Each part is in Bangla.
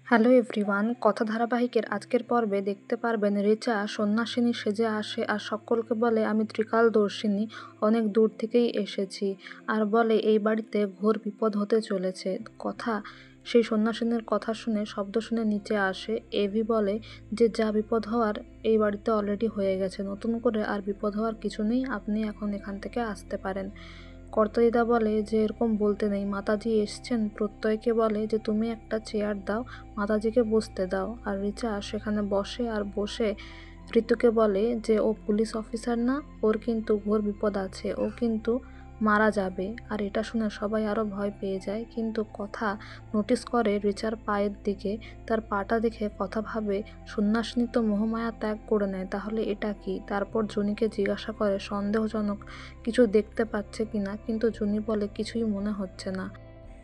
হ্যালো এভরিওয়ান, কথা ধারাবাহিকের আজকের পর্বে দেখতে পারবেন রিচা সন্ন্যাসিনী সেজে আসে আর সকলকে বলে আমি ত্রিকালদর্শিনী, অনেক দূর থেকেই এসেছি, আর বলে এই বাড়িতে ঘোর বিপদ হতে চলেছে। সেই সন্ন্যাসিনীর কথা শুনে শব্দ শুনে নিচে আসে। এভি বলে যে যা বিপদ হওয়ার এই বাড়িতে অলরেডি হয়ে গেছে, নতুন করে আর বিপদ হওয়ার কিছু নেই, আপনি এখন এখান থেকে আসতে পারেন। কর্তাদিদা বলে যে এরকম বলতে নেই, মাতাজি এসছেন। প্রত্যয়কে বলে যে তুমি একটা চেয়ার দাও, মাতাজিকে বসতে দাও। আর রিচা সেখানে বসে আর বসে ঋতুকে বলে যে ও পুলিশ অফিসার না, ওর কিন্তু ঘোর বিপদ আছে, ও কিন্তু মারা যাবে। আর এটা শুনে সবাই আরও ভয় পেয়ে যায়, কিন্তু কথা নোটিস করে রিচার পায়ের দিকে। তার পাটা দেখে কথা ভাবে সন্ন্যাসিনী তো মোহমায়া ত্যাগ করে নেয়, তাহলে এটা কি? তারপর জুনিকে জিজ্ঞাসা করে সন্দেহজনক কিছু দেখতে পাচ্ছে কিনা, কিন্তু জুনি বলে কিছুই মনে হচ্ছে না।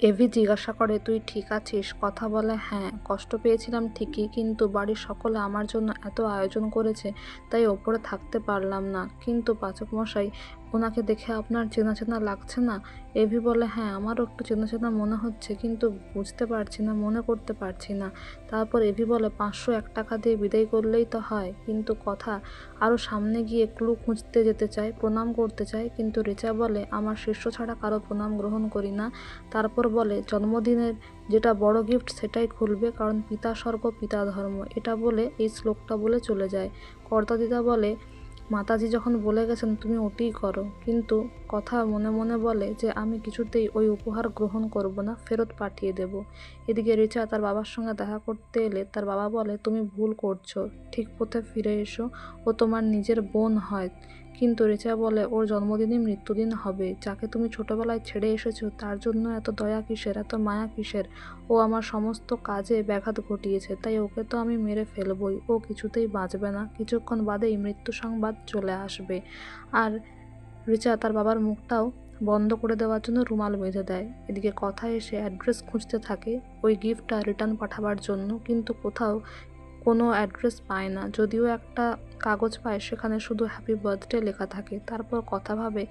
এভি জিজ্ঞাসা করে তুই ঠিক আছিস? কথা বলে হ্যাঁ, কষ্ট পেয়েছিলাম ঠিকই, কিন্তু বাড়ির সকলে আমার জন্য এত আয়োজন করেছে তাই ওপরে থাকতে পারলাম না। কিন্তু পাচক মশাই, ওনাকে দেখে আপনার চেনা চেনা লাগছে না? এভি বলে হ্যাঁ, আমারও একটু চেনা চেনা মনে হচ্ছে, কিন্তু বুঝতে পারছি না, মনে করতে পারছি না। তারপর এভি বলে 501 টাকা দিয়ে বিদায় করলেই তো হয়। কিন্তু কথা আরও সামনে গিয়ে ক্লু খুঁজতে যেতে চায়, প্রণাম করতে চায়, কিন্তু রিচা বলে আমার শিষ্য ছাড়া কারো প্রণাম গ্রহণ করি না। তারপর বলে জন্মদিনের যেটা বড় গিফট সেটাই খুলবে, কারণ পিতা স্বর্গ পিতা ধর্ম, এটা বলে এই শ্লোকটা বলে চলে যায়। কর্তাদিদা বলে মাতাজি যখন বলে গেছেন তুমি ওটিই করো, কিন্তু কথা মনে মনে বলে যে আমি কিছুতেই ওই উপহার গ্রহণ করব না, ফেরত পাঠিয়ে দেব। এদিকে রিচা তার বাবার সঙ্গে দেখা করতে এলে তার বাবা বলে তুমি ভুল করছো, ঠিক পথে ফিরে এসো, ও তোমার নিজের বোন হয়। কিন্তু রিচা বলে ওর জন্মদিনই মৃত্যুদিন হবে, যাকে তুমি ছোটবেলায় ছেড়ে এসেছো তার জন্য এত দয়া কিসের, এত মায়া কিসের? ও আমার সমস্ত কাজে ব্যাঘাত ঘটিয়েছে, তাই ওকে তো আমি মেরে ফেলবই, ও কিছুতেই বাঁচবে না, কিছুক্ষণ বাদেই মৃত্যু সংবাদ চলে আসবে। আর রিচা তার বাবার মুখটাও বন্ধ করে দেওয়ার জন্য রুমাল বেঁধে দেয়। এদিকে কথা এসে অ্যাড্রেস খুঁজতে থাকে ওই গিফটটা রিটার্ন পাঠাবার জন্য, কিন্তু কোথাও কোনো অ্যাড্রেস পায় না, যদিও একটা কাগজ পায় সেখানে শুধু হ্যাপি বার্থডে লেখা থাকে। তারপর কথা ভাবে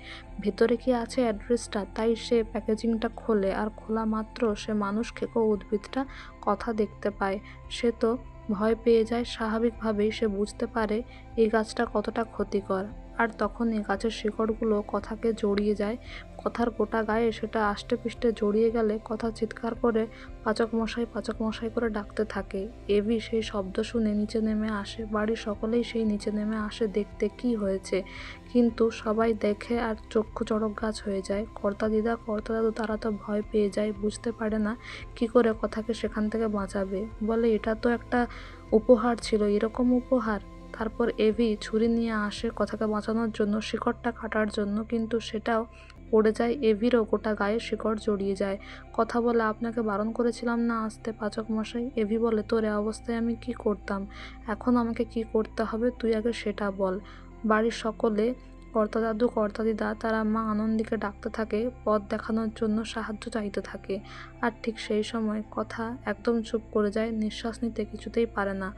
ভেতরে কি আছে অ্যাড্রেসটা, তাই সে প্যাকেজিংটা খোলে, আর খোলা মাত্র সে মানুষ খেকো উদ্ভিদটা কথা দেখতে পায়। সে তো ভয় পেয়ে যায়, স্বাভাবিকভাবেই সে বুঝতে পারে এই গাছটা কতটা ক্ষতিকর। আর তখন এই গাছের শিকড়গুলো কথাকে জড়িয়ে যায়, কথার গোটা গায়ে সেটা আষ্টে পৃষ্ঠে জড়িয়ে গেলে কথা চিৎকার করে পাচক মশাই করে ডাকতে থাকে। এভি সেই শব্দ শুনে নিচে নেমে আসে, বাড়ির সকলেই সেই নিচে নেমে আসে দেখতে কি হয়েছে, কিন্তু সবাই দেখে আর চক্ষু চড়ক গাছ হয়ে যায়। কর্তা দাদু তারা তো ভয় পেয়ে যায়, বুঝতে পারে না কি করে কথাকে সেখান থেকে বাঁচাবে। বলে এটা তো একটা উপহার ছিল, এরকম উপহার? তারপর এভি ছুরি নিয়ে আসে কথাকে বাঁচানোর জন্য, শিকড়টা কাটার জন্য, কিন্তু সেটাও পড়ে যায়, এভিরও গোটা গায়ে শিকড় জড়িয়ে যায়। কথা বলে আপনাকে বারণ করেছিলাম না আসতে পাচক মশাই। এভি বলে তোর এ অবস্থায় আমি কি করতাম, এখন আমাকে কি করতে হবে তুই আগে সেটা বল। বাড়ির সকলে কর্তা দাদু কর্তা দিদা তারা মা আনন্দীকে ডাকতে থাকে, পথ দেখানোর জন্য সাহায্য চাইতে থাকে। আর ঠিক সেই সময় কথা একদম চুপ করে যায়, নিঃশ্বাস নিতে কিছুতেই পারে না।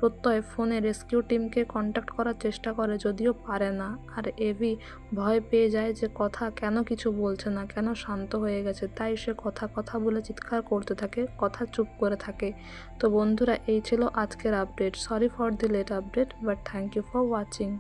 প্রত্যয় ফোনে রেস্কিউ টিমকে কন্ট্যাক্ট করার চেষ্টা করে, যদিও পারে না। আর এভি ভয় পেয়ে যায় যে কথা কেন কিছু বলছে না, কেন শান্ত হয়ে গেছে, তাই সে কথা কথা বলে চিৎকার করতে থাকে, কথা চুপ করে থাকে। তো বন্ধুরা, এই ছিল আজকের update. Sorry for the late update, but thank you for watching.